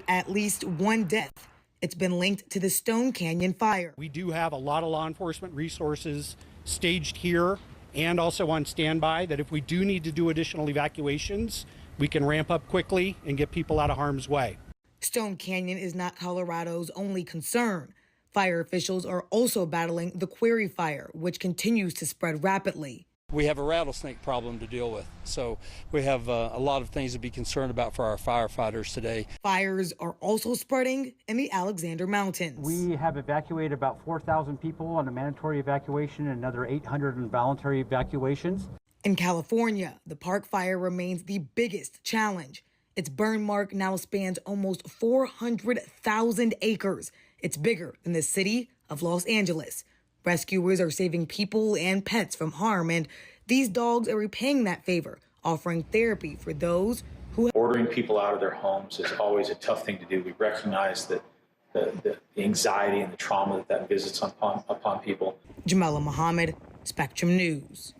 at least one death. It's been linked to the Stone Canyon fire. We do have a lot of law enforcement resources staged here and also on standby that if we do need to do additional evacuations, we can ramp up quickly and get people out of harm's way. Stone Canyon is not Colorado's only concern. Fire officials are also battling the Quarry Fire, which continues to spread rapidly. We have a rattlesnake problem to deal with, so we have a lot of things to be concerned about for our firefighters today. Fires are also spreading in the Alexander Mountains. We have evacuated about 4,000 people on a mandatory evacuation and another 800 involuntary evacuations. In California, the Park Fire remains the biggest challenge. Its burn mark now spans almost 400,000 acres. It's bigger than the city of Los Angeles. Rescuers are saving people and pets from harm, and these dogs are repaying that favor, offering therapy for those who... Ordering people out of their homes is always a tough thing to do. We recognize that the anxiety and the trauma that visits upon people. Jamila Muhammad, Spectrum News.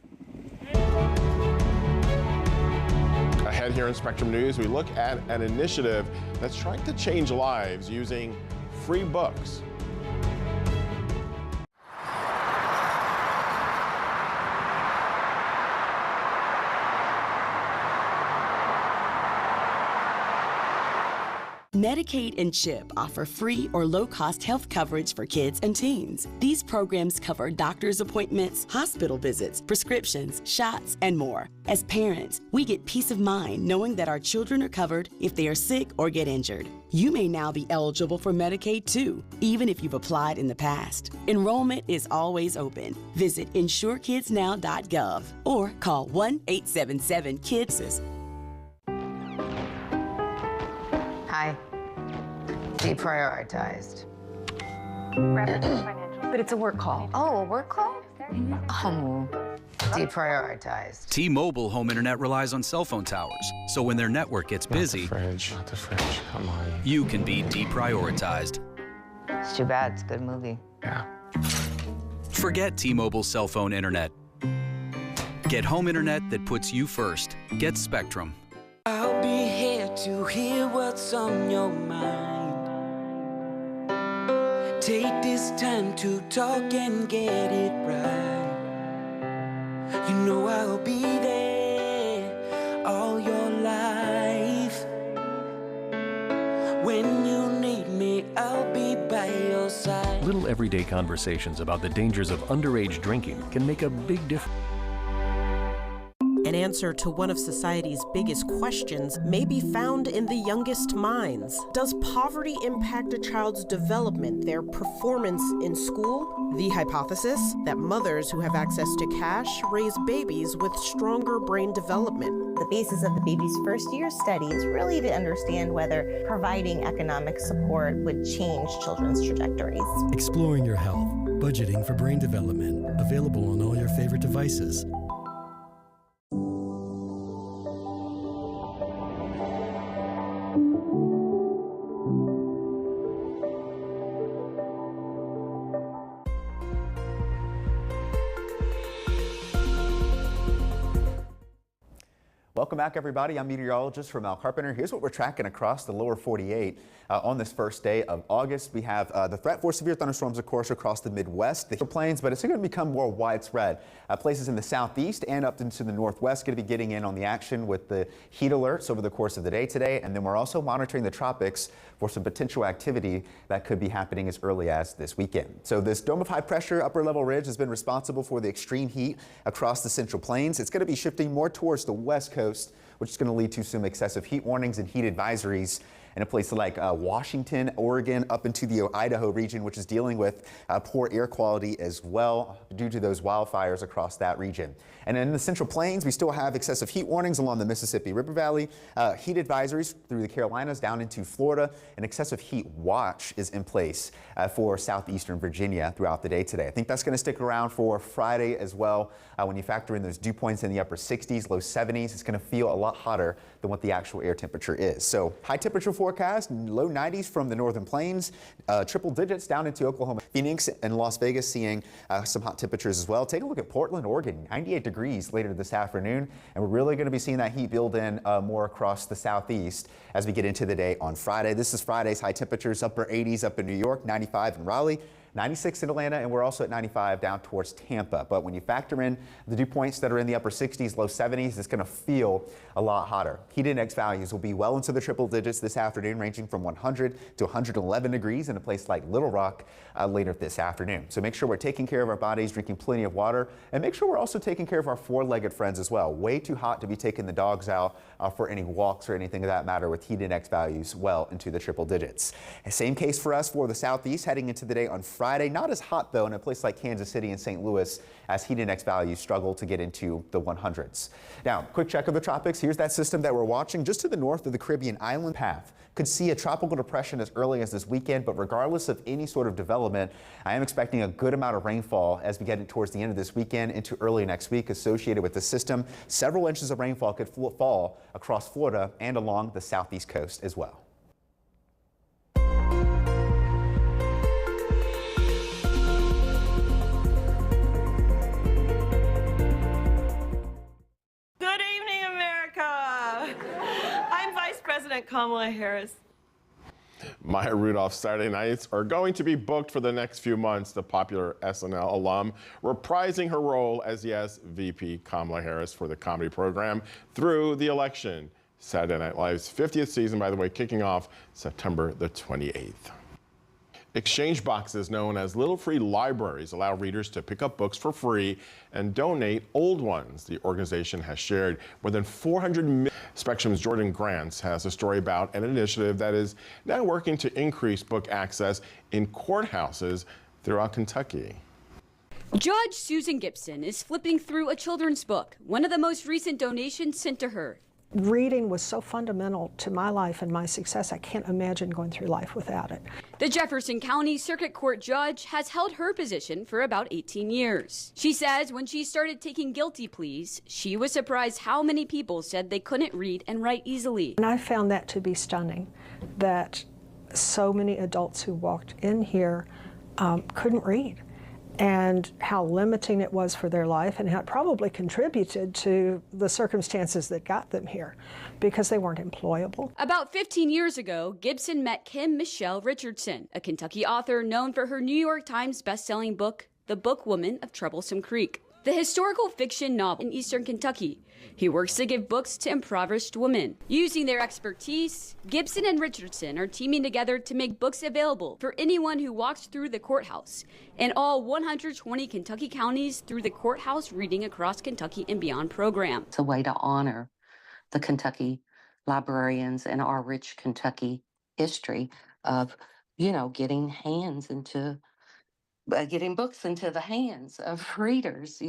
Ahead here in Spectrum News, we look at an initiative that's trying to change lives using free books. Medicaid and CHIP offer free or low-cost health coverage for kids and teens. These programs cover doctor's appointments, hospital visits, prescriptions, shots, and more. As parents, we get peace of mind knowing that our children are covered if they are sick or get injured. You may now be eligible for Medicaid too, even if you've applied in the past. Enrollment is always open. Visit insurekidsnow.gov or call 1-877-KIDS. Hi. Deprioritized. But it's a work call. Oh, a work call? Oh, deprioritized. T-Mobile home internet relies on cell phone towers, so when their network gets busy, Not the fridge, come on. you can be deprioritized. It's too bad, it's a good movie. Yeah. Forget T-Mobile cell phone internet. Get home internet that puts you first. Get Spectrum. I'll be here to hear what's on your mind. Take this time to talk and get it right. You know I'll be there all your life. When you need me, I'll be by your side. Little everyday conversations about the dangers of underage drinking can make a big difference. An answer to one of society's biggest questions may be found in the youngest minds. Does poverty impact a child's development, their performance in school? The hypothesis that mothers who have access to cash raise babies with stronger brain development. The basis of the baby's first year study is really to understand whether providing economic support would change children's trajectories. Exploring your health, budgeting for brain development, available on all your favorite devices. Welcome back, everybody. I'm meteorologist Ramal Carpenter. Here's what we're tracking across the lower 48 on this first day of August. We have the threat for severe thunderstorms, of course, across the Midwest, the plains, but it's going to become more widespread. Places in the southeast and up into the northwest going to be getting in on the action with the heat alerts over the course of the day today. And then we're also monitoring the tropics for some potential activity that could be happening as early as this weekend. So this dome of high pressure upper level ridge has been responsible for the extreme heat across the central plains. It's going to be shifting more towards the west coast, which is going to lead to some excessive heat warnings and heat advisories in a place like Washington, Oregon, up into the Idaho region, which is dealing with poor air quality as well due to those wildfires across that region. And in the Central Plains, we still have excessive heat warnings along the Mississippi River Valley, heat advisories through the Carolinas down into Florida. An excessive heat watch is in place for southeastern Virginia throughout the day today. I think that's going to stick around for Friday as well. When you factor in those dew points in the upper 60s, low 70s, it's going to feel a lot hotter than what the actual air temperature is. So high temperature forecast, low 90s from the northern plains, triple digits down into Oklahoma. Phoenix and Las Vegas seeing some hot temperatures as well. Take a look at Portland, Oregon, 98 degrees later this afternoon. And we're really going to be seeing that heat build in more across the southeast as we get into the day on Friday. This is Friday's high temperatures, upper 80s up in New York, 95 in Raleigh, 96 in Atlanta, and we're also at 95 down towards Tampa. But when you factor in the dew points that are in the upper 60s, low 70s, it's going to feel a lot hotter. Heat index values will be well into the triple digits this afternoon, ranging from 100 to 111 degrees in a place like Little Rock later this afternoon. So make sure we're taking care of our bodies, drinking plenty of water, and make sure we're also taking care of our four-legged friends as well. Way too hot to be taking the dogs out for any walks or anything of that matter with heat index values well into the triple digits. Same case for us for the southeast heading into the day on Friday. Not as hot, though, in a place like Kansas City and St. Louis as heat index values struggle to get into the 100s. Now, quick check of the tropics. Here's that system that we're watching just to the north of the Caribbean island path. Could see a tropical depression as early as this weekend, but regardless of any sort of development, I am expecting a good amount of rainfall as we get towards the end of this weekend into early next week associated with the system. Several inches of rainfall could fall across Florida and along the southeast coast as well. President Kamala Harris. Maya Rudolph's Saturday nights are going to be booked for the next few months. The popular SNL alum reprising her role as VP Kamala Harris for the comedy program through the election. Saturday Night Live's 50th season, by the way, kicking off September the 28th. Exchange boxes known as Little Free Libraries allow readers to pick up books for free and donate old ones. The organization has shared more than 400 million. Spectrum's Jordan Grants has a story about an initiative that is now working to increase book access in courthouses throughout Kentucky. Judge Susan Gibson is flipping through a children's book, one of the most recent donations sent to her. Reading was so fundamental to my life and my success, I can't imagine going through life without it. The Jefferson County Circuit Court judge has held her position for about 18 years. She says when she started taking guilty pleas, she was surprised how many people said they couldn't read and write easily. And I found that to be stunning, that so many adults who walked in here couldn't read, and how limiting it was for their life and how it probably contributed to the circumstances that got them here because they weren't employable. About 15 years ago, Gibson met Kim Michelle Richardson, a Kentucky author known for her New York Times best-selling book, The Bookwoman of Troublesome Creek, the historical fiction novel in eastern Kentucky. He works to give books to impoverished women. Using their expertise, Gibson and Richardson are teaming together to make books available for anyone who walks through the courthouse in all 120 Kentucky counties through the Courthouse Reading Across Kentucky and Beyond program. It's a way to honor the Kentucky librarians and our rich Kentucky history of, getting books into the hands of readers,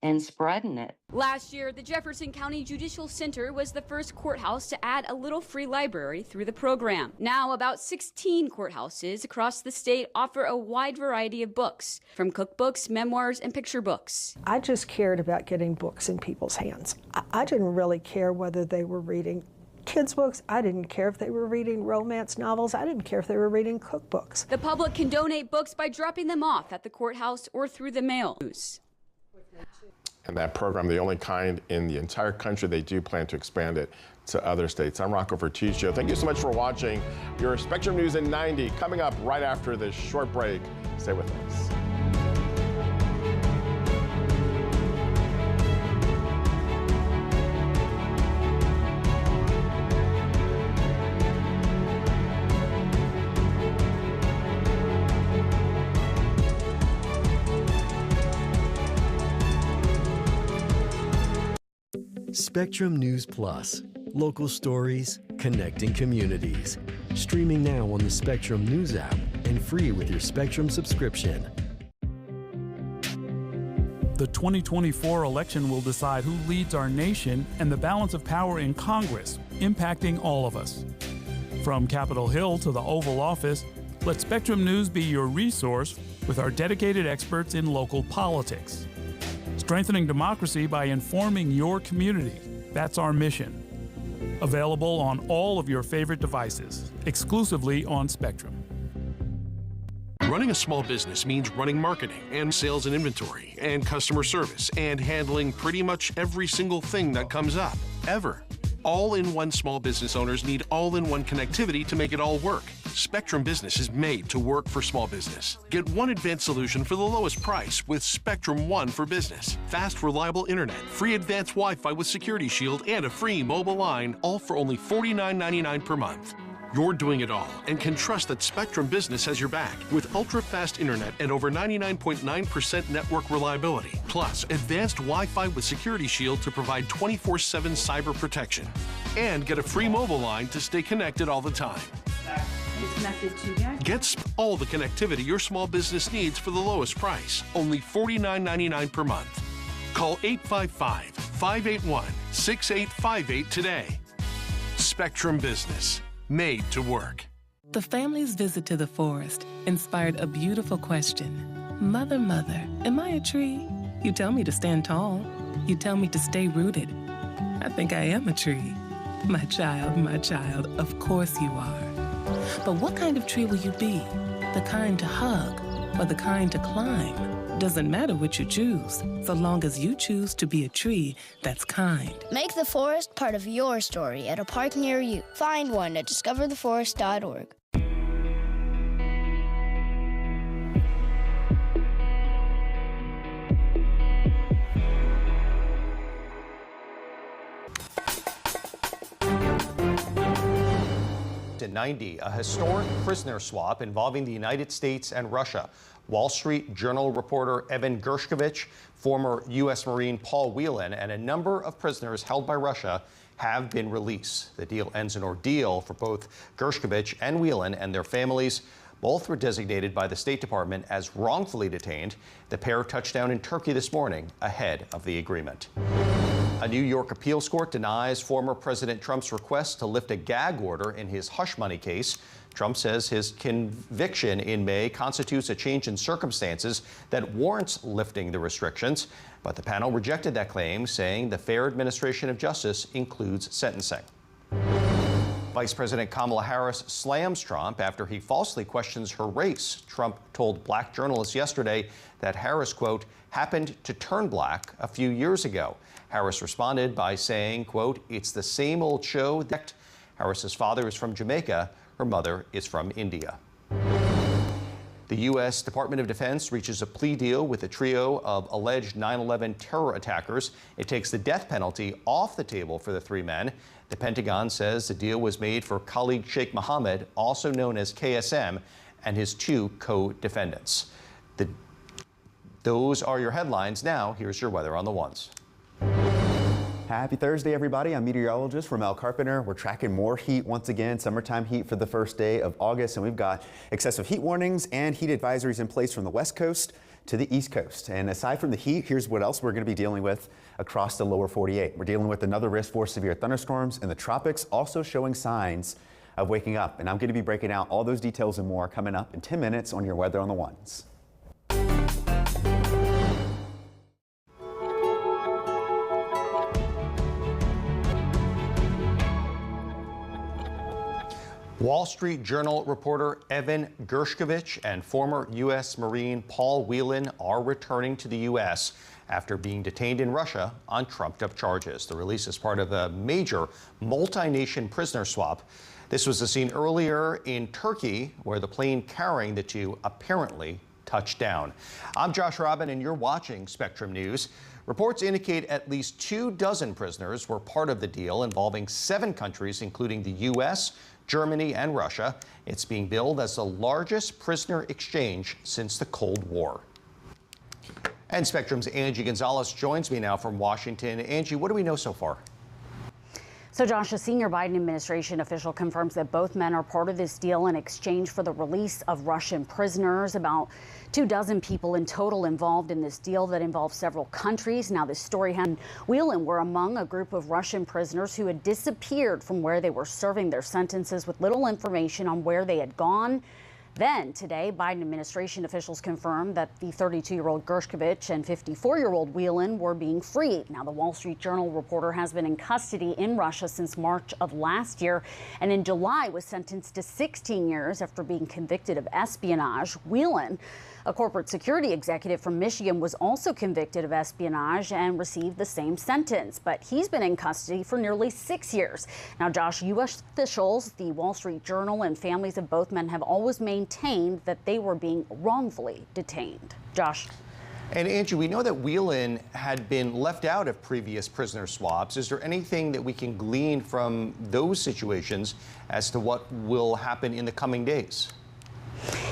and spreading it. Last year, the Jefferson County Judicial Center was the first courthouse to add a little free library through the program. Now, about 16 courthouses across the state offer a wide variety of books, from cookbooks, memoirs, and picture books. I just cared about getting books in people's hands. I didn't really care whether they were reading kids' books. I didn't care if they were reading romance novels. I didn't care if they were reading cookbooks. The public can donate books by dropping them off at the courthouse or through the mail. And that program, the only kind in the entire country, they do plan to expand it to other states. I'm Rocco Verticio. Thank you so much for watching your Spectrum News in 90. Coming up right after this short break. Stay with us. Spectrum News Plus. Local stories, connecting communities. Streaming now on the Spectrum News app and free with your Spectrum subscription. The 2024 election will decide who leads our nation and the balance of power in Congress, impacting all of us. From Capitol Hill to the Oval Office, let Spectrum News be your resource with our dedicated experts in local politics. Strengthening democracy by informing your community. That's our mission. Available on all of your favorite devices, exclusively on Spectrum. Running a small business means running marketing and sales and inventory and customer service and handling pretty much every single thing that comes up, ever. All-in-one small business owners need all-in-one connectivity to make it all work. Spectrum Business is made to work for small business. Get one advanced solution for the lowest price with Spectrum One for Business. Fast, reliable internet, free advanced Wi-Fi with Security Shield, and a free mobile line, all for only $49.99 per month. You're doing it all and can trust that Spectrum Business has your back with ultra-fast internet and over 99.9% network reliability, plus advanced Wi-Fi with Security Shield to provide 24/7 cyber protection. And get a free mobile line to stay connected all the time. Get all the connectivity your small business needs for the lowest price, only $49.99 per month. Call 855-581-6858 today. Spectrum Business. Made to work. The family's visit to the forest inspired a beautiful question. Mother, mother, am I a tree? You tell me to stand tall. You tell me to stay rooted. I think I am a tree. My child, of course you are. But what kind of tree will you be? The kind to hug or the kind to climb? Doesn't matter what you choose, so long as you choose to be a tree that's kind. Make the forest part of your story at a park near you. Find one at discovertheforest.org. In 90, a historic prisoner swap involving the United States and Russia. Wall Street Journal reporter Evan Gershkovich, former U.S. Marine Paul Whelan, and a number of prisoners held by Russia have been released. The deal ends an ordeal for both Gershkovich and Whelan and their families. Both were designated by the State Department as wrongfully detained. The pair touched down in Turkey this morning ahead of the agreement. A New York appeals court denies former President Trump's request to lift a gag order in his hush money case. Trump says his conviction in May constitutes a change in circumstances that warrants lifting the restrictions. But the panel rejected that claim, saying the fair administration of justice includes sentencing. Vice President Kamala Harris slams Trump after he falsely questions her race. Trump told black journalists yesterday that Harris, quote, happened to turn black a few years ago. Harris responded by saying, quote, it's the same old show. Harris's father is from Jamaica. Her mother is from India. The U.S. Department of Defense reaches a plea deal with a trio of alleged 9/11 terror attackers. It takes the death penalty off the table for the three men. The Pentagon says the deal was made for Khalid Sheikh Mohammed, also known as KSM, and his two co-defendants. Those are your headlines. Now, here's your weather on the ones. Happy Thursday, everybody. I'm meteorologist Ramel Carpenter. We're tracking more heat once again, summertime heat for the first day of August, and we've got excessive heat warnings and heat advisories in place from the West Coast to the East Coast. And aside from the heat, here's what else we're going to be dealing with across the lower 48. We're dealing with another risk for severe thunderstorms in the tropics, also showing signs of waking up. And I'm going to be breaking out all those details and more coming up in 10 minutes on your Weather on the Ones. Wall Street Journal reporter Evan Gershkovich and former U.S. Marine Paul Whelan are returning to the U.S. after being detained in Russia on trumped-up charges. The release is part of a major multi-nation prisoner swap. This was the scene earlier in Turkey, where the plane carrying the two apparently touched down. I'm Josh Robin, and you're watching Spectrum News. Reports indicate at least 24 prisoners were part of the deal involving 7 countries, including the U.S., Germany, and Russia. It's being billed as the largest prisoner exchange since the Cold War. And Spectrum's Angie Gonzalez joins me now from Washington. Angie, what do we know so far? So, Josh, a senior Biden administration official confirms that both men are part of this deal in exchange for the release of Russian prisoners. About 24 people in total involved in this deal that involves several countries. Now, this story had Whelan were among a group of Russian prisoners who had disappeared from where they were serving their sentences with little information on where they had gone. Then today, Biden administration officials confirmed that the 32-year-old Gershkovich and 54-year-old Whelan were being freed. Now, the Wall Street Journal reporter has been in custody in Russia since March of last year, and in July was sentenced to 16 years after being convicted of espionage. Whelan, a corporate security executive from Michigan, was also convicted of espionage and received the same sentence, but he's been in custody for nearly 6 years. Now, Josh, U.S. officials, the Wall Street Journal, and families of both men have always maintained that they were being wrongfully detained. Josh. And Angie, we know that Whelan had been left out of previous prisoner swaps. Is there anything that we can glean from those situations as to what will happen in the coming days?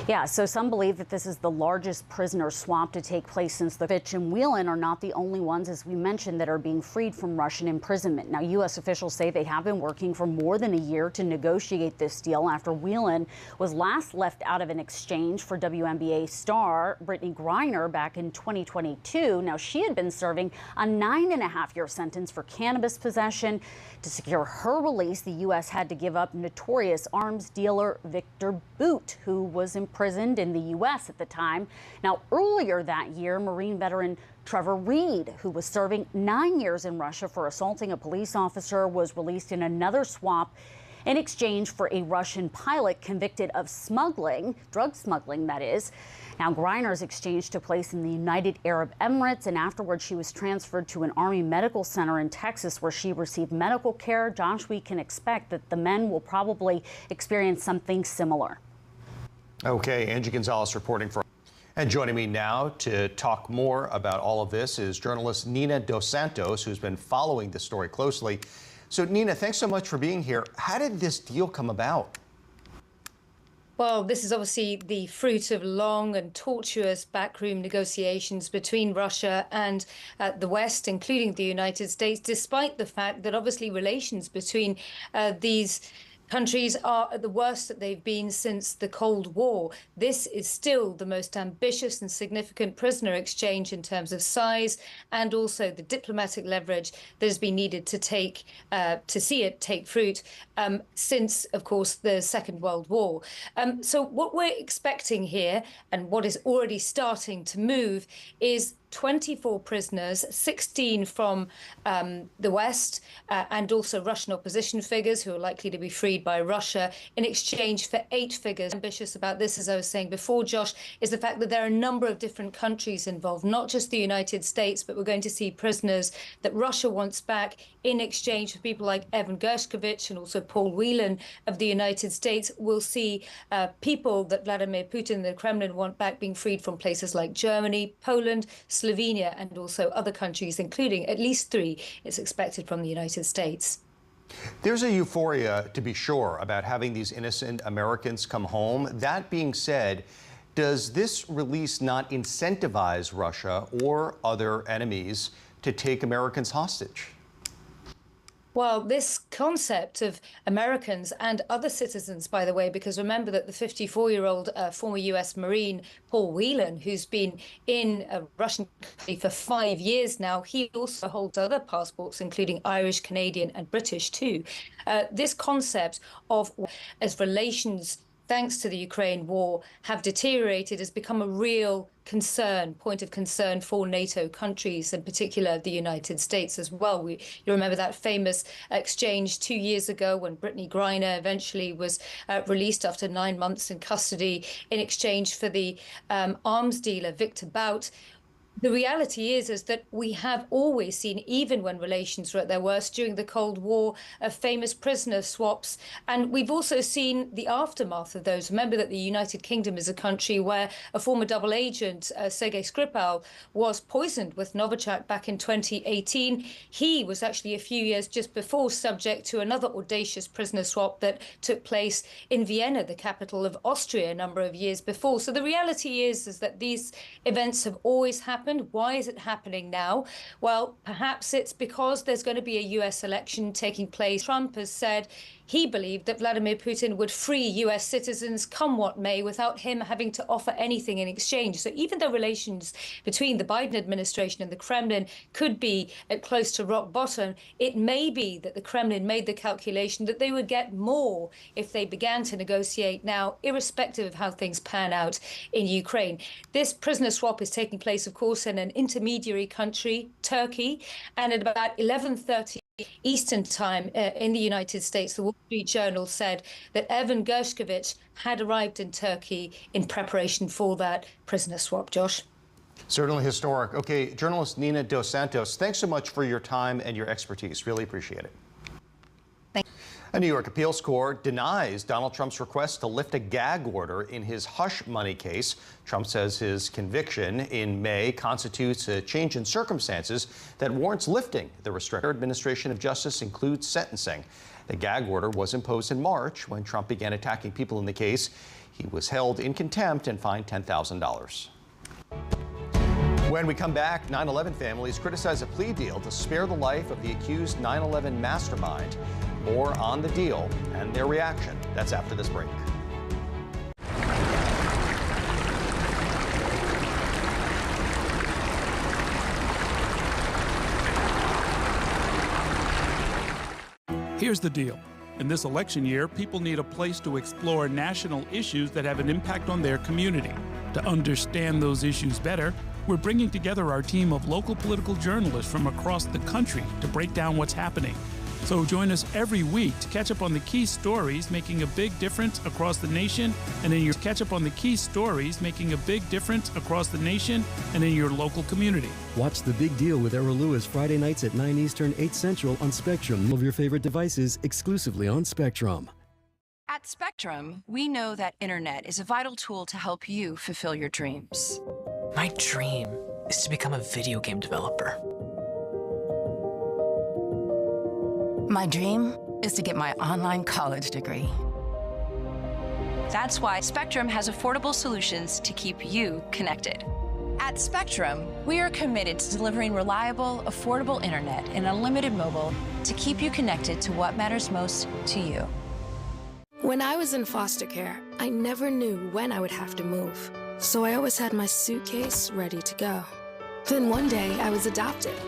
Yeah, so some believe that this is the largest prisoner swap to take place since the Fitch and Whelan are not the only ones, as we mentioned, that are being freed from Russian imprisonment. Now, U.S. officials say they have been working for more than a year to negotiate this deal after Whelan was last left out of an exchange for WNBA star Brittany Griner back in 2022. Now, she had been serving a 9.5-year sentence for cannabis possession. To secure her release, the U.S. had to give up notorious arms dealer Victor Boot, who was imprisoned in the U.S. at the time. Now, earlier that year, Marine veteran Trevor Reed, who was serving 9 years in Russia for assaulting a police officer, was released in another swap in exchange for a Russian pilot convicted of smuggling, drug smuggling, that is. Now, Griner's exchange took place in the United Arab Emirates, and afterwards she was transferred to an Army medical center in Texas where she received medical care. Josh, we can expect that the men will probably experience something similar. Okay, Angie Gonzalez reporting for. And joining me now to talk more about all of this is journalist Nina Dos Santos, who's been following the story closely. So, Nina, thanks so much for being here. How did this deal come about? Well, this is obviously the fruit of long and tortuous backroom negotiations between Russia and the West, including the United States, despite the fact that obviously relations between these countries are at the worst that they've been since the Cold War. This is still the most ambitious and significant prisoner exchange in terms of size and also the diplomatic leverage that has been needed to see it take fruit since, of course, the Second World War. So what we're expecting here and what is already starting to move is 24 prisoners, 16 from the West, and also Russian opposition figures who are likely to be freed by Russia in exchange for 8 figures. Ambitious about this, as I was saying before, Josh, is the fact that there are a number of different countries involved, not just the United States, but we're going to see prisoners that Russia wants back in exchange for people like Evan Gershkovich and also Paul Whelan of the United States. We'll see people that Vladimir Putin and the Kremlin want back being freed from places like Germany, Poland, Slovenia, and also other countries, including at least 3, it's expected, from the United States. There's a euphoria, to be sure, about having these innocent Americans come home. That being said, does this release not incentivize Russia or other enemies to take Americans hostage? Well, this concept of Americans and other citizens, by the way, because remember that the 54-year-old former U.S. Marine Paul Whelan, who's been in a Russian country for 5 years now, he also holds other passports, including Irish, Canadian, and British too. This concept of as relations, thanks to the Ukraine war, have deteriorated has become a real point of concern for NATO countries, in particular the United States as well. You remember that famous exchange 2 years ago when Brittany Griner eventually was released after 9 months in custody in exchange for the arms dealer Victor Bout. The reality is that we have always seen, even when relations were at their worst during the Cold War, famous prisoner swaps. And we've also seen the aftermath of those. Remember that the United Kingdom is a country where a former double agent, Sergei Skripal, was poisoned with Novichok back in 2018. He was actually a few years just before subject to another audacious prisoner swap that took place in Vienna, the capital of Austria, a number of years before. So the reality is that these events have always happened. Why is it happening now? Well, perhaps it's because there's going to be a US election taking place. Trump has said he believed that Vladimir Putin would free US citizens come what may without him having to offer anything in exchange. So even though relations between the Biden administration and the Kremlin could be close to rock bottom, it may be that the Kremlin made the calculation that they would get more if they began to negotiate now, irrespective of how things pan out in Ukraine. This prisoner swap is taking place, of course, in an intermediary country, Turkey, and at about 11:30 Eastern time in the United States, the Wall Street Journal said that Evan Gershkovich had arrived in Turkey in preparation for that prisoner swap. Josh? Certainly historic. Okay, journalist Nina Dos Santos, thanks so much for your time and your expertise. Really appreciate it. A New York appeals court denies Donald Trump's request to lift a gag order in his hush money case. Trump says his conviction in May constitutes a change in circumstances that warrants lifting the restriction. Administration of justice includes sentencing. The gag order was imposed in March when Trump began attacking people in the case. He was held in contempt and fined $10,000. When we come back, 9/11 families criticize a plea deal to spare the life of the accused 9/11 mastermind. More on the deal and their reaction. That's after this break. Here's the deal. In this election year, people need a place to explore national issues that have an impact on their community. To understand those issues better, we're bringing together our team of local political journalists from across the country to break down what's happening. So join us every week to catch up on the key stories making a big difference across the nation and in your local community. Watch The Big Deal with Errol Lewis Friday nights at 9 Eastern, 8 Central on Spectrum. Of your favorite devices exclusively on Spectrum. At Spectrum, we know that internet is a vital tool to help you fulfill your dreams. My dream is to become a video game developer. My dream is to get my online college degree. That's why Spectrum has affordable solutions to keep you connected. At Spectrum, we are committed to delivering reliable, affordable internet and unlimited mobile to keep you connected to what matters most to you. When I was in foster care, I never knew when I would have to move, so I always had my suitcase ready to go. Then one day, I was adopted.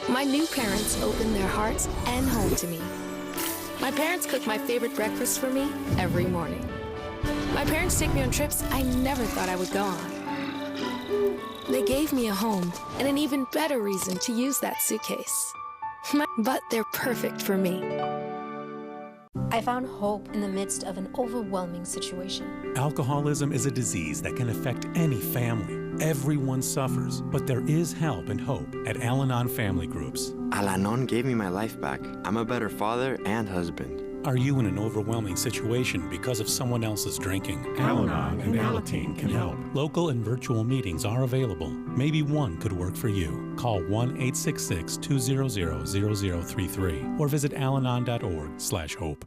My new parents opened their hearts and home to me. My parents cook my favorite breakfast for me every morning. My parents take me on trips I never thought I would go on. They gave me a home and an even better reason to use that suitcase. But they're perfect for me. I found hope in the midst of an overwhelming situation. Alcoholism is a disease that can affect any family. Everyone suffers, but there is help and hope at Al-Anon Family Groups. Al-Anon gave me my life back. I'm a better father and husband. Are you in an overwhelming situation because of someone else's drinking? Al-Anon and Alateen can help. Local and virtual meetings are available. Maybe one could work for you. Call 1-866-200-0033 or visit alanon.org/hope.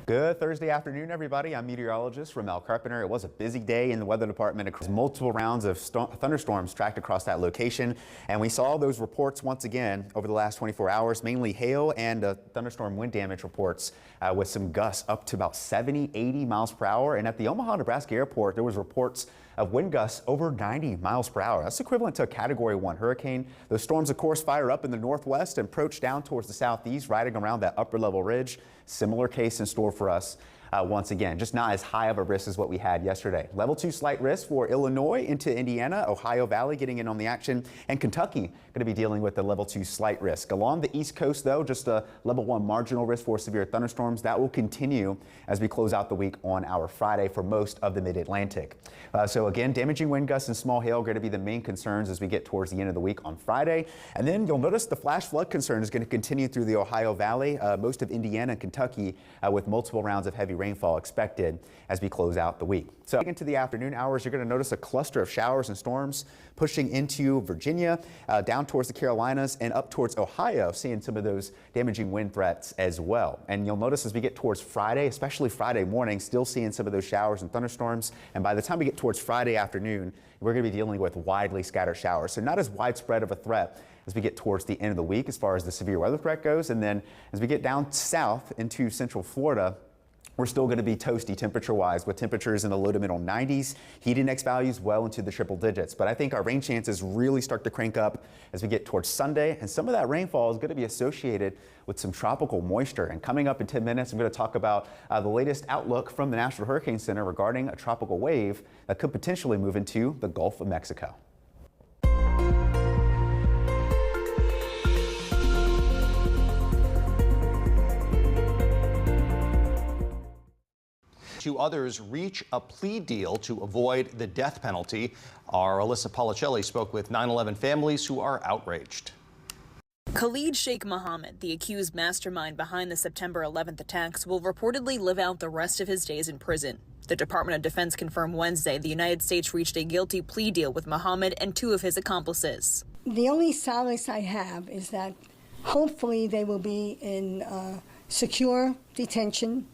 Good Thursday afternoon, everybody. I'm meteorologist Ramel Carpenter. It was a busy day in the weather department across multiple rounds of thunderstorms tracked across that location. And we saw those reports once again over the last 24 hours, mainly hail and thunderstorm wind damage reports with some gusts up to about 70, 80 miles per hour. And at the Omaha, Nebraska airport, there was reports of wind gusts over 90 miles per hour. That's equivalent to a Category 1 hurricane. Those storms, of course, fire up in the northwest and approach down towards the southeast, riding around that upper level ridge. Similar case in store for us once again, just not as high of a risk as what we had yesterday. Level 2 slight risk for Illinois into Indiana, Ohio Valley getting in on the action, and Kentucky going to be dealing with the level 2 slight risk. Along the East Coast, though, just a level 1 marginal risk for severe thunderstorms. That will continue as we close out the week on our Friday for most of the mid-Atlantic. So again, damaging wind gusts and small hail are going to be the main concerns as we get towards the end of the week on Friday. And then you'll notice the flash flood concern is going to continue through the Ohio Valley, most of Indiana and Kentucky with multiple rounds of heavy rainfall expected as we close out the week. So into the afternoon hours, you're going to notice a cluster of showers and storms pushing into Virginia, down towards the Carolinas and up towards Ohio, seeing some of those damaging wind threats as well. And you'll notice as we get towards Friday, especially Friday morning, still seeing some of those showers and thunderstorms. And by the time we get towards Friday afternoon, we're going to be dealing with widely scattered showers. So not as widespread of a threat as we get towards the end of the week as far as the severe weather threat goes. And then as we get down south into central Florida, we're still going to be toasty temperature-wise with temperatures in the low to middle 90s, heat index values well into the triple digits. But I think our rain chances really start to crank up as we get towards Sunday. And some of that rainfall is going to be associated with some tropical moisture. And coming up in 10 minutes, I'm going to talk about the latest outlook from the National Hurricane Center regarding a tropical wave that could potentially move into the Gulf of Mexico. Two others reach a plea deal to avoid the death penalty. Our Alyssa Policelli spoke with 9/11 families who are outraged. Khalid Sheikh Mohammed, the accused mastermind behind the September 11th attacks, will reportedly live out the rest of his days in prison. The Department of Defense confirmed Wednesday the United States reached a guilty plea deal with Mohammed and two of his accomplices. The only solace I have is that hopefully they will be in secure detention,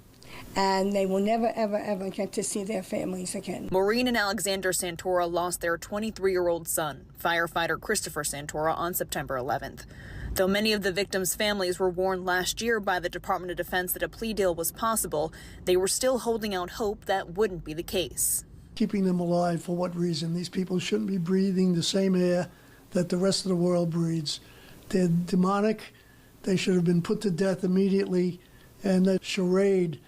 and they will never, ever, ever get to see their families again. Maureen and Alexander Santora lost their 23-year-old son, firefighter Christopher Santora, on September 11th. Though many of the victims' families were warned last year by the Department of Defense that a plea deal was possible, they were still holding out hope that wouldn't be the case. Keeping them alive for what reason? These people shouldn't be breathing the same air that the rest of the world breathes. They're demonic. They should have been put to death immediately. And that charade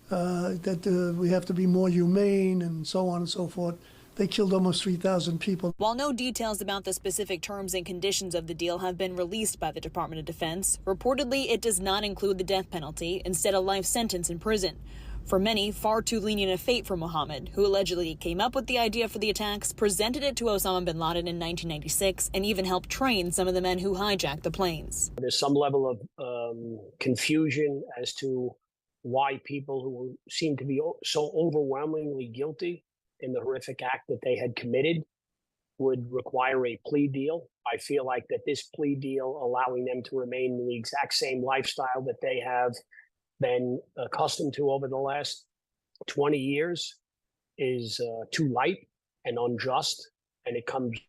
that we have to be more humane and so on and so forth. They killed almost 3,000 people. While no details about the specific terms and conditions of the deal have been released by the Department of Defense, reportedly it does not include the death penalty, instead a life sentence in prison. For many, far too lenient a fate for Mohammed, who allegedly came up with the idea for the attacks, presented it to Osama bin Laden in 1996, and even helped train some of the men who hijacked the planes. There's some level of confusion as to why people who seem to be so overwhelmingly guilty in the horrific act that they had committed would require a plea deal. I feel like that this plea deal, allowing them to remain in the exact same lifestyle that they have been accustomed to over the last 20 years, is too light and unjust, and it comes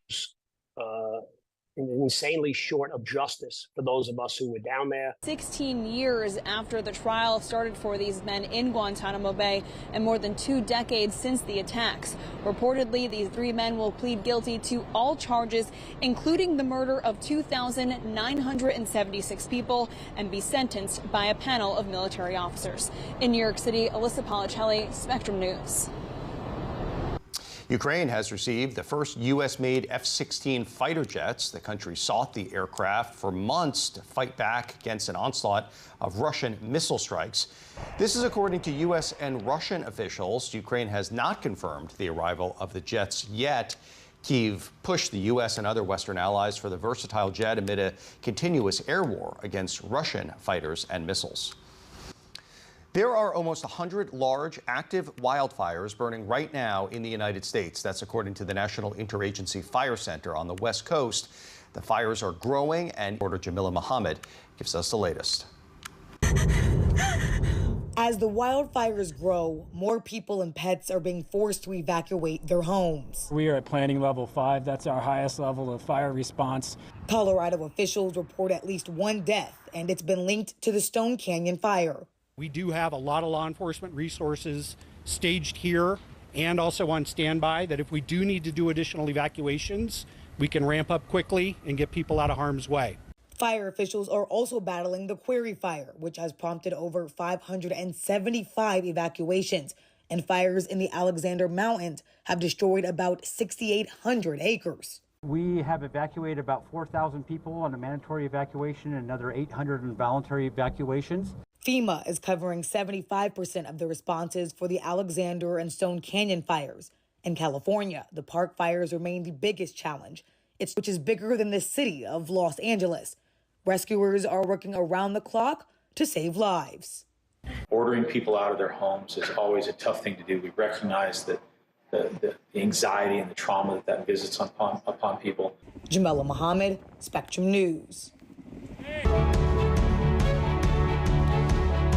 insanely short of justice for those of us who were down there. 16 years after the trial started for these men in Guantanamo Bay and more than 2 decades since the attacks. Reportedly, these 3 men will plead guilty to all charges, including the murder of 2,976 people, and be sentenced by a panel of military officers. In New York City, Alyssa Policelli, Spectrum News. Ukraine has received the first U.S.-made F-16 fighter jets. The country sought the aircraft for months to fight back against an onslaught of Russian missile strikes. This is according to U.S. and Russian officials. Ukraine has not confirmed the arrival of the jets yet. Kyiv pushed the U.S. and other Western allies for the versatile jet amid a continuous air war against Russian fighters and missiles. There are almost 100 large active wildfires burning right now in the United States. That's according to the National Interagency Fire Center on the West Coast. The fires are growing, and reporter Jamila Mohammed gives us the latest. As the wildfires grow, more people and pets are being forced to evacuate their homes. We are at planning level 5. That's our highest level of fire response. Colorado officials report at least 1 death, and it's been linked to the Stone Canyon fire. We do have a lot of law enforcement resources staged here and also on standby that if we do need to do additional evacuations, we can ramp up quickly and get people out of harm's way. Fire officials are also battling the Quarry Fire, which has prompted over 575 evacuations, and fires in the Alexander Mountains have destroyed about 6,800 acres. We have evacuated about 4,000 people on a mandatory evacuation and another 800 involuntary evacuations. FEMA is covering 75% of the responses for the Alexander and Stone Canyon fires. In California, the park fires remain the biggest challenge, which is bigger than the city of Los Angeles. Rescuers are working around the clock to save lives. Ordering people out of their homes is always a tough thing to do. We recognize that the anxiety and the trauma that visits upon people. Jamila Muhammad, Spectrum News.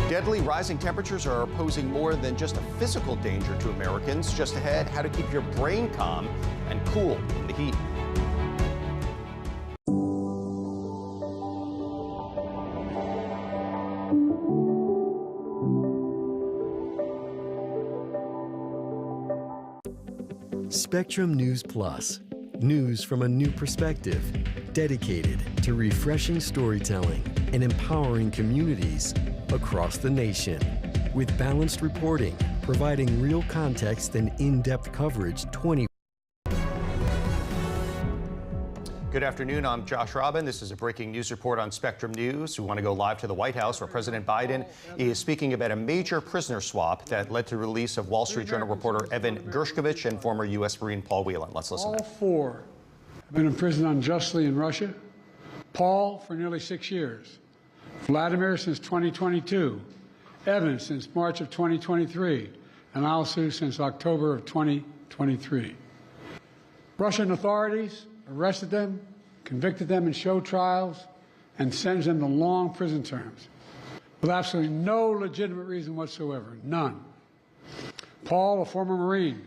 Deadly rising temperatures are posing more than just a physical danger to Americans. Just ahead, how to keep your brain calm and cool in the heat. Spectrum News Plus. News from a new perspective, dedicated to refreshing storytelling and empowering communities across the nation. With balanced reporting, providing real context and in-depth coverage 20. Good afternoon, I'm Josh Robin. This is a breaking news report on Spectrum News. We want to go live to the White House where President Biden is speaking about a major prisoner swap that led to the release of Wall Street Journal reporter Evan Gershkovich and former U.S. Marine Paul Whelan. Let's listen. All four have been imprisoned unjustly in Russia. Paul for nearly 6 years. Vladimir since 2022. Evan since March of 2023. And Alsu since October of 2023. Russian authorities arrested them, convicted them in show trials, and sentenced them to long prison terms with absolutely no legitimate reason whatsoever, none. Paul, a former Marine,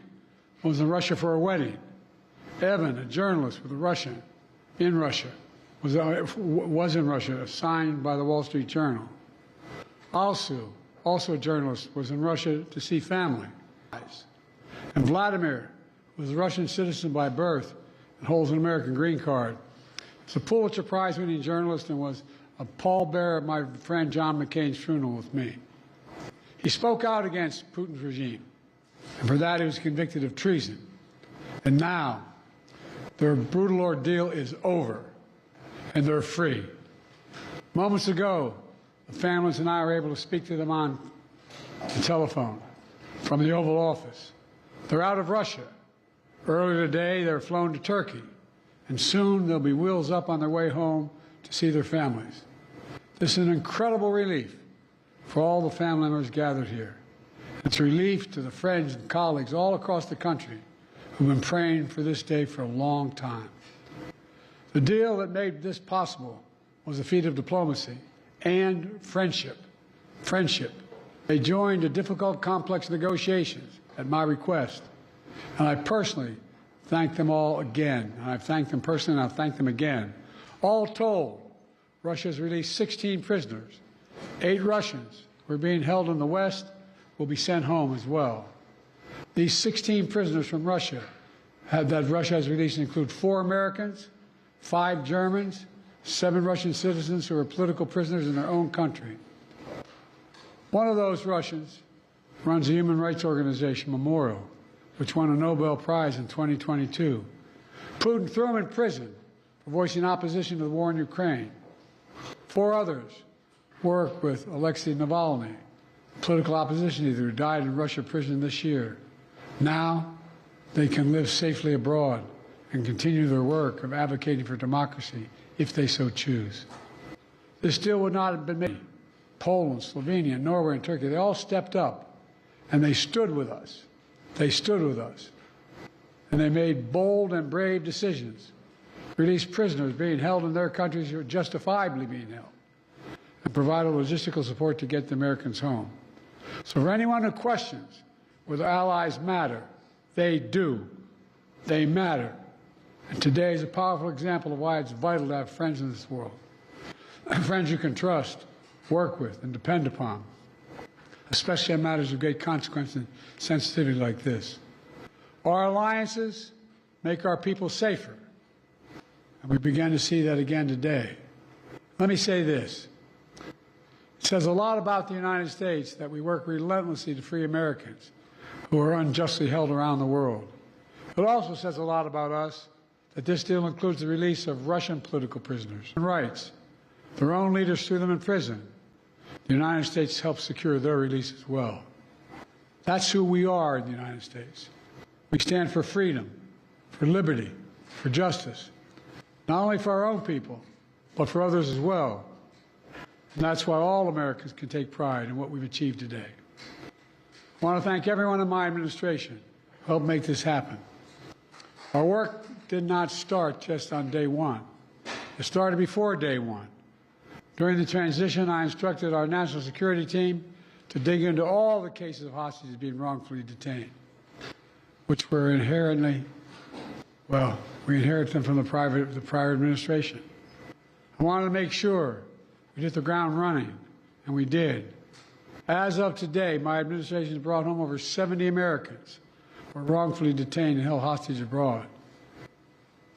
was in Russia for a wedding. Evan, a journalist with a Russian, in Russia, was in Russia, signed by the Wall Street Journal. Alsu, also a journalist, was in Russia to see family. And Vladimir was a Russian citizen by birth and holds an American green card. He's a Pulitzer Prize-winning journalist and was a pallbearer at my friend John McCain's funeral with me. He spoke out against Putin's regime, and for that he was convicted of treason. And now, their brutal ordeal is over, and they're free. Moments ago, the families and I were able to speak to them on the telephone from the Oval Office. They're out of Russia. Earlier today, they were flown to Turkey, and soon they'll be wheels up on their way home to see their families. This is an incredible relief for all the family members gathered here. It's a relief to the friends and colleagues all across the country who've been praying for this day for a long time. The deal that made this possible was a feat of diplomacy and friendship. They joined a difficult, complex negotiations at my request. And I personally thank them all again. And I've thanked them personally, and I'll thank them again. All told, Russia has released 16 prisoners. 8 Russians who are being held in the West will be sent home as well. These 16 prisoners from Russia that Russia has released include 4 Americans, 5 Germans, 7 Russian citizens who are political prisoners in their own country. One of those Russians runs a human rights organization, Memorial, which won a Nobel Prize in 2022. Putin threw him in prison for voicing opposition to the war in Ukraine. 4 others work with Alexei Navalny, a political opposition leader who died in Russia prison this year. Now they can live safely abroad and continue their work of advocating for democracy if they so choose. This deal would not have been made. Poland, Slovenia, Norway, and Turkey, they all stepped up and they stood with us. They stood with us. And they made bold and brave decisions, released prisoners being held in their countries who are justifiably being held, and provided logistical support to get the Americans home. So for anyone who questions whether allies matter, they do. They matter. And today is a powerful example of why it's vital to have friends in this world. Friends you can trust, work with, and depend upon, especially on matters of great consequence and sensitivity like this. Our alliances make our people safer, and we began to see that again today. Let me say this. It says a lot about the United States that we work relentlessly to free Americans who are unjustly held around the world. It also says a lot about us that this deal includes the release of Russian political prisoners and rights. Their own leaders threw them in prison. The United States helped secure their release as well. That's who we are in the United States. We stand for freedom, for liberty, for justice, not only for our own people, but for others as well. And that's why all Americans can take pride in what we've achieved today. I want to thank everyone in my administration who helped make this happen. Our work did not start just on day one. It started before day one. During the transition, I instructed our national security team to dig into all the cases of hostages being wrongfully detained, which were inherently, well, we inherited them from the prior administration. I wanted to make sure we hit the ground running, and we did. As of today, my administration has brought home over 70 Americans who were wrongfully detained and held hostage abroad.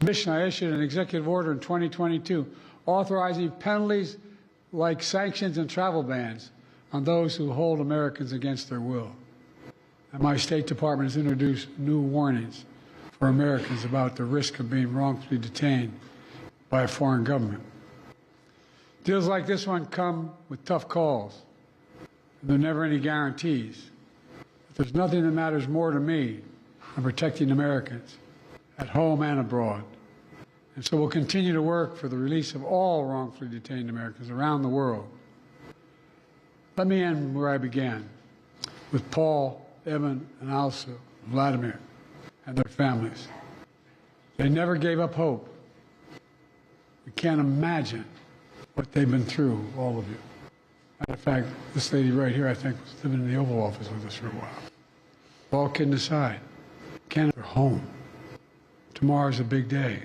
In addition, I issued an executive order in 2022 authorizing penalties like sanctions and travel bans on those who hold Americans against their will. And my State Department has introduced new warnings for Americans about the risk of being wrongfully detained by a foreign government. Deals like this one come with tough calls. There are never any guarantees. But there's nothing that matters more to me than protecting Americans at home and abroad. And so we'll continue to work for the release of all wrongfully detained Americans around the world. Let me end where I began, with Paul, Evan, and also Vladimir and their families. They never gave up hope. We can't imagine what they've been through, all of you. Matter of fact, this lady right here, I think, was living in the Oval Office with us for a while. All kidding aside, Canada's home. Tomorrow's a big day.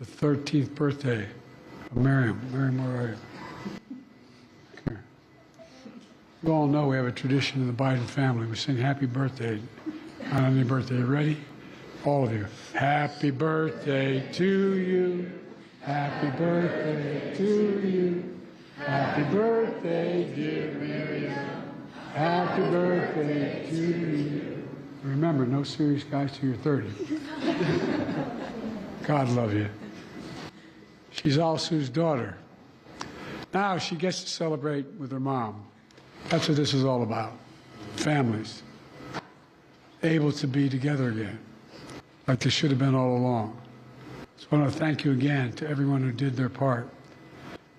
The 13th birthday of Miriam. Miriam, where are you? Come here. You all know we have a tradition in the Biden family. We sing happy birthday on any birthday. You ready? All of you. Happy birthday to you. Happy birthday to you. Happy birthday, dear Miriam. Happy birthday to you. Remember, no serious guys till you're 30. God love you. She's Alsu's daughter. Now she gets to celebrate with her mom. That's what this is all about. Families able to be together again, like they should have been all along. So I want to thank you again to everyone who did their part.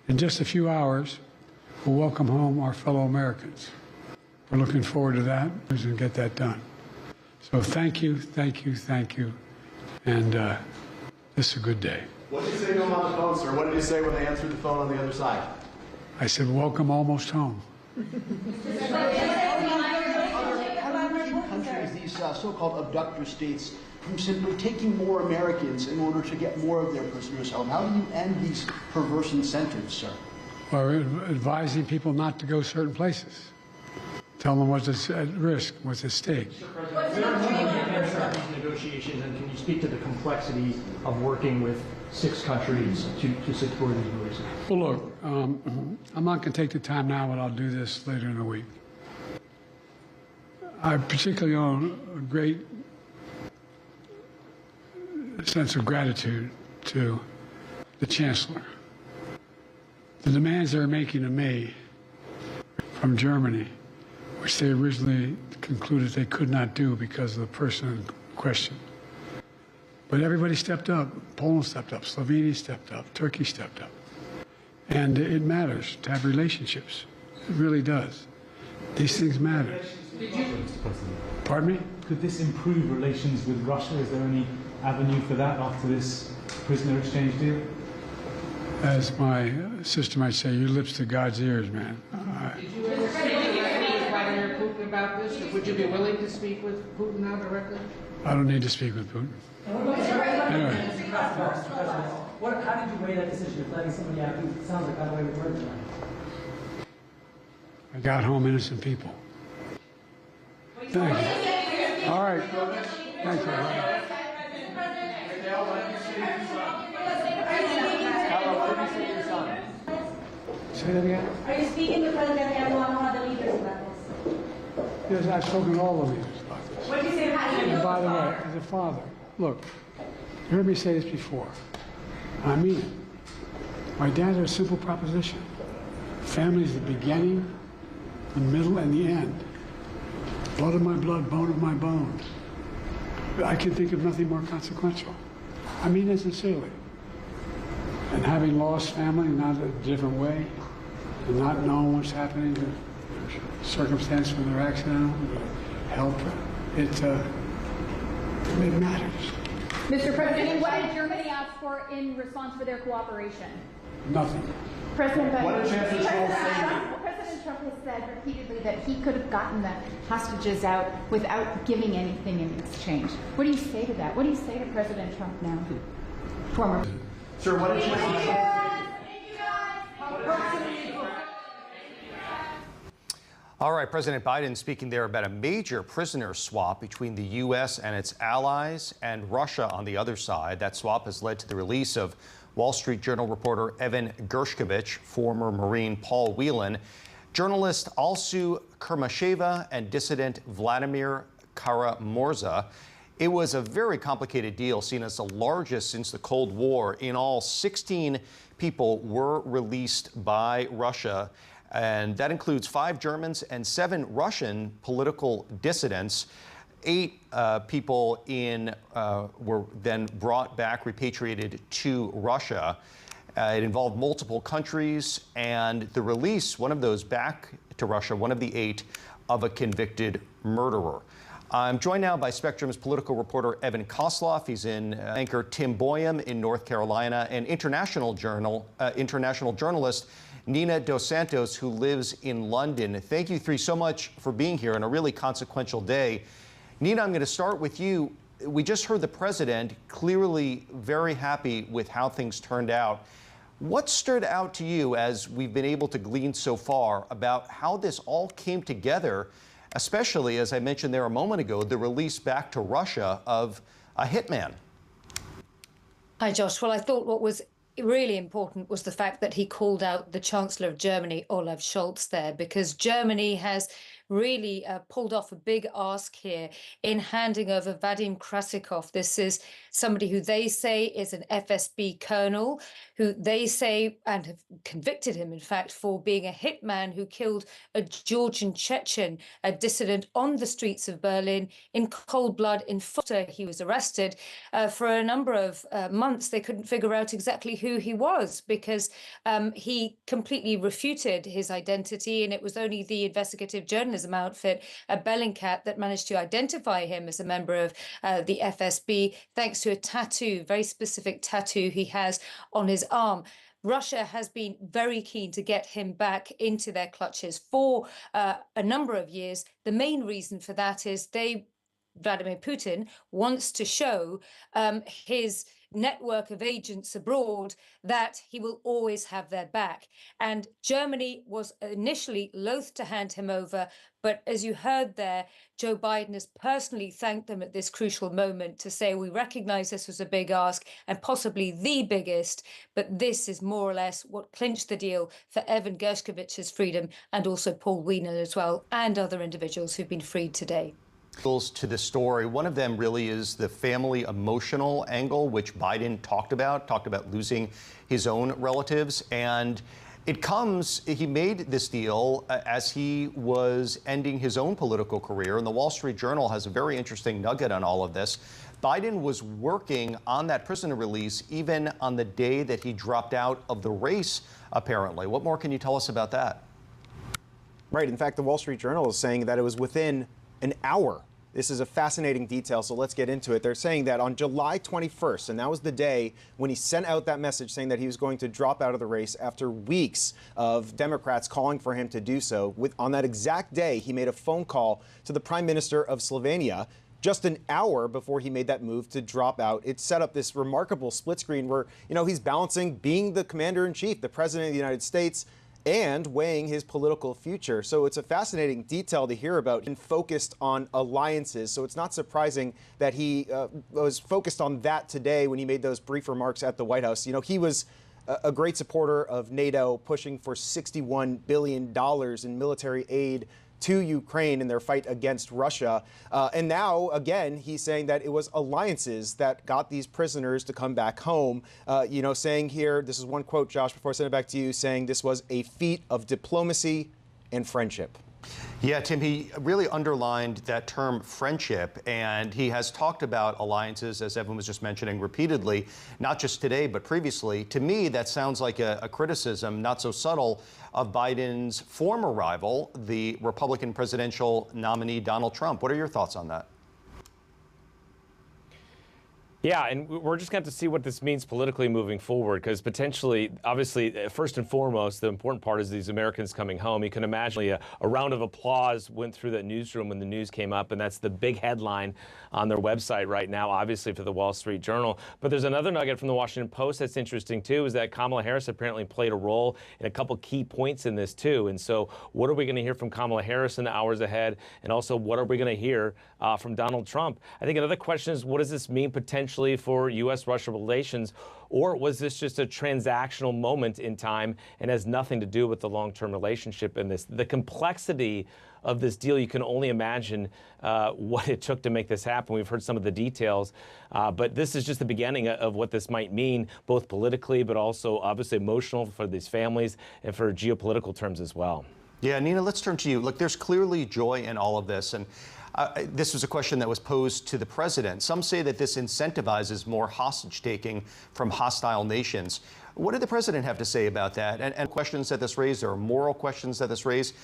In just a few hours, we'll welcome home our fellow Americans. We're looking forward to that and get that done. So thank you, thank you, thank you. And this is a good day. What did you say to them on the phone, sir? What did you say when they answered the phone on the other side? I said, welcome almost home. How do you keep countries, these so-called abductor states, from simply taking more Americans in order to get more of their prisoners home? How do you end these perverse incentives, sir? Well, advising people not to go certain places. Tell them what's at risk, what's at stake. There are these negotiations, and can you speak to the complexity of working with 6 countries to secure these releases? Well, look, I'm not going to take the time now, but I'll do this later in the week. I particularly own a great sense of gratitude to the Chancellor. The demands they're making of me from Germany, which they originally concluded they could not do because of the person in question. But everybody stepped up. Poland stepped up. Slovenia stepped up. Turkey stepped up. And it matters to have relationships. It really does. These things matter. Pardon me? Could this improve relations with Russia? Is there any avenue for that after this prisoner exchange deal? As my sister might say, your lips to God's ears, man. Did you ever speak with Vladimir Putin about this? Or would you be willing to speak with Putin now directly? I don't need to speak with Putin. Anyway. How did you weigh that decision of letting somebody out who sounds like got away with murder? I got home innocent people. Thank you. All right. Thank you. Say that again? Are you speaking to President Erdogan or other leaders about this? Yes, I've spoken to all the leaders about this. What do you say? And by the way, as a father, look, you heard me say this before. I mean it. My dad had a simple proposition. Family is the beginning, the middle, and the end. Blood of my blood, bone of my bone. I can think of nothing more consequential. I mean it sincerely. And having lost family, not a different way, and not knowing what's happening, the circumstance when they're accidental, help. It matters. Mr. President, what did Germany ask for in response for their cooperation? Nothing. President Biden, What did Chancellor Scholz say? President Trump has said repeatedly that he could have gotten the hostages out without giving anything in exchange. What do you say to that? What do you say to President Trump now? Former. Sir, what did Chancellor Scholz say? All right, President Biden speaking there about a major prisoner swap between the U.S. and its allies and Russia on the other side. That swap has led to the release of Wall Street Journal reporter Evan Gershkovich, former Marine Paul Whelan, journalist Alsu Kermasheva, and dissident Vladimir Kara-Murza. It was a very complicated deal, seen as the largest since the Cold War. In all, 16 people were released by Russia, and that includes 5 Germans and 7 Russian political dissidents. 8 people were then brought back, repatriated to Russia. It involved multiple countries, and the release, one of those back to Russia, one of the 8, of a convicted murderer. I'm joined now by Spectrum's political reporter Evan Kosloff. He's in anchor Tim Boyum in North Carolina, and international journalist Nina Dos Santos, who lives in London. Thank you three so much for being here on a really consequential day. Nina, I'm going to start with you. We just heard the president clearly very happy with how things turned out. What stood out to you as we've been able to glean so far about how this all came together, especially, as I mentioned there a moment ago, the release back to Russia of a hitman? Hi, Josh. Well, I thought what was really important was the fact that he called out the Chancellor of Germany, Olaf Scholz, there, because Germany has really pulled off a big ask here in handing over Vadim Krasikov. This is somebody who they say is an FSB colonel, who they say, and have convicted him, in fact, for being a hitman who killed a Georgian Chechen, a dissident, on the streets of Berlin in cold blood. In after he was arrested for a number of months, they couldn't figure out exactly who he was because he completely refuted his identity, and it was only the investigative journalism outfit, Bellingcat, that managed to identify him as a member of the FSB, thanks to a tattoo, very specific tattoo he has on his arm. Russia has been very keen to get him back into their clutches for a number of years. The main reason for that is Vladimir Putin wants to show his network of agents abroad that he will always have their back. And Germany was initially loath to hand him over, but as you heard there, Joe Biden has personally thanked them at this crucial moment to say, we recognize this was a big ask and possibly the biggest, but this is more or less what clinched the deal for Evan Gershkovich's freedom, and also Paul Whelan as well, and other individuals who've been freed today. To the story. One of them really is the family emotional angle, which Biden talked about losing his own relatives. And he made this deal as he was ending his own political career. And the Wall Street Journal has a very interesting nugget on all of this. Biden was working on that prisoner release even on the day that he dropped out of the race, apparently. What more can you tell us about that? Right. In fact, the Wall Street Journal is saying that it was within an hour. This is a fascinating detail, so let's get into it. They're saying that on July 21st, and that was the day when he sent out that message saying that he was going to drop out of the race after weeks of Democrats calling for him to do so. On that exact day, he made a phone call to the Prime Minister of Slovenia just an hour before he made that move to drop out. It set up this remarkable split screen where, he's balancing being the commander-in-chief, the president of the United States, and weighing his political future. So it's a fascinating detail to hear about and focused on alliances. So it's not surprising that he was focused on that today when he made those brief remarks at the White House. He was a great supporter of NATO, pushing for $61 billion in military aid to Ukraine in their fight against Russia. And now, again, he's saying that it was alliances that got these prisoners to come back home, saying here, this is one quote, Josh, before I send it back to you, saying this was a feat of diplomacy and friendship. Yeah, Tim, he really underlined that term friendship, and he has talked about alliances, as Evan was just mentioning repeatedly, not just today, but previously. To me, that sounds like a criticism, not so subtle, of Biden's former rival, the Republican presidential nominee, Donald Trump. What are your thoughts on that? Yeah, and we're just going to have to see what this means politically moving forward, because potentially, obviously, first and foremost, the important part is these Americans coming home. You can imagine a round of applause went through that newsroom when the news came up, and that's the big headline on their website right now, obviously, for the Wall Street Journal. But there's another nugget from the Washington Post that's interesting, too, is that Kamala Harris apparently played a role in a couple key points in this, too. And so what are we going to hear from Kamala Harris in the hours ahead? And also, what are we going to hear from Donald Trump? I think another question is, what does this mean potentially for U.S.-Russia relations, or was this just a transactional moment in time and has nothing to do with the long-term relationship in this? The complexity of this deal, you can only imagine what it took to make this happen. We've heard some of the details, but this is just the beginning of what this might mean, both politically, but also obviously emotional for these families and for geopolitical terms as well. Yeah, Nina, let's turn to you. Look, there's clearly joy in all of this, and this was a question that was posed to the president. Some say that this incentivizes more hostage-taking from hostile nations. What did the president have to say about that? And questions that this raised, there are moral questions that this raised.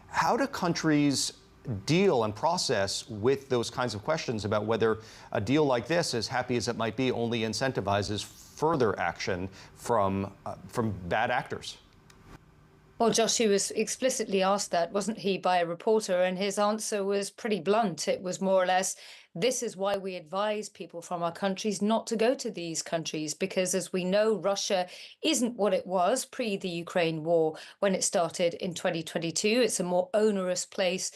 How do countries deal and process with those kinds of questions about whether a deal like this, as happy as it might be, only incentivizes further action from bad actors? Well, Josh, he was explicitly asked that, wasn't he, by a reporter, and his answer was pretty blunt. It was more or less, this is why we advise people from our countries not to go to these countries, because as we know, Russia isn't what it was pre the Ukraine war when it started in 2022. It's a more onerous place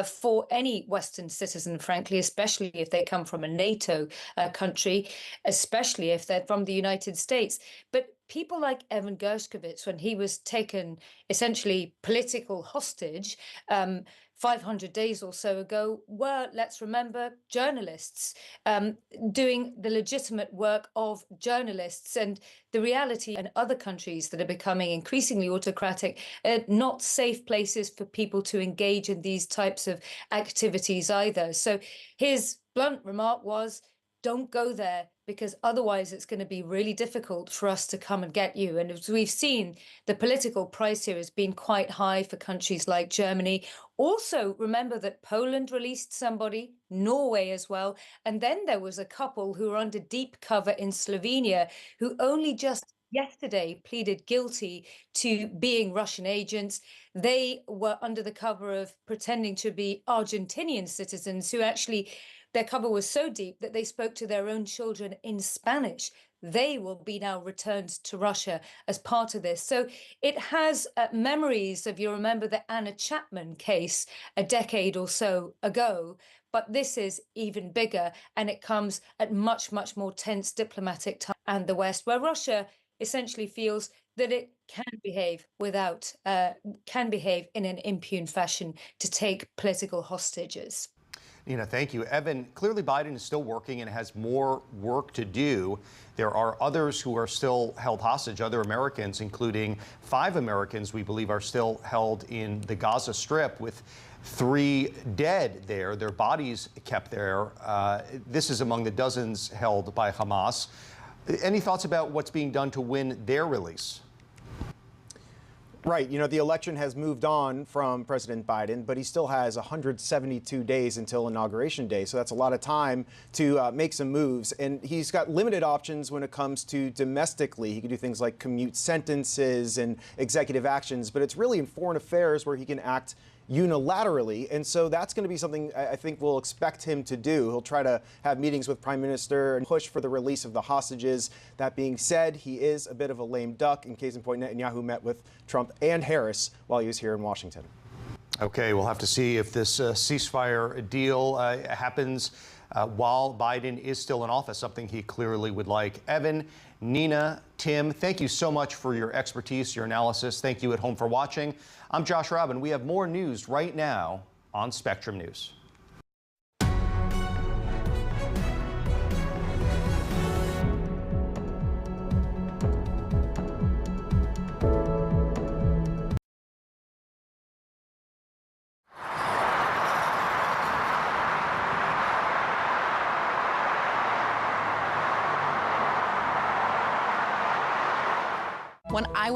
for any Western citizen, frankly, especially if they come from a NATO country, especially if they're from the United States. But people like Evan Gershkovich, when he was taken essentially political hostage 500 days or so ago, were, let's remember, journalists doing the legitimate work of journalists. And the reality in other countries that are becoming increasingly autocratic are not safe places for people to engage in these types of activities either. So his blunt remark was, don't go there, because otherwise it's going to be really difficult for us to come and get you. And as we've seen, the political price here has been quite high for countries like Germany. Also, remember that Poland released somebody, Norway as well. And then there was a couple who were under deep cover in Slovenia who only just yesterday pleaded guilty to being Russian agents. They were under the cover of pretending to be Argentinian citizens who actually, their cover was so deep that they spoke to their own children in Spanish. They will be now returned to Russia as part of this. So it has memories of, you remember the Anna Chapman case a decade or so ago, but this is even bigger, and it comes at much, much more tense diplomatic time and the West, where Russia essentially feels that it can behave in an impune fashion to take political hostages. Nina, thank you. Evan, clearly Biden is still working and has more work to do. There are others who are still held hostage, other Americans, including 5 Americans we believe are still held in the Gaza Strip, with 3 dead there, their bodies kept there. This is among the dozens held by Hamas. Any thoughts about what's being done to win their release? Right. You know, the election has moved on from President Biden, but he still has 172 days until Inauguration Day. So that's a lot of time to make some moves. And he's got limited options when it comes to domestically. He can do things like commute sentences and executive actions, but it's really in foreign affairs where he can act unilaterally. And so that's going to be something I think we'll expect him to do. He'll try to have meetings with Prime Minister and push for the release of the hostages. That being said, he is a bit of a lame duck. In case in point, Netanyahu met with Trump and Harris while he was here in Washington. Okay, we'll have to see if this ceasefire deal happens while Biden is still in office, something he clearly would like. Evan, Nina, Tim, thank you so much for your expertise, your analysis. Thank you at home for watching. I'm Josh Robin. We have more news right now on Spectrum News. When I was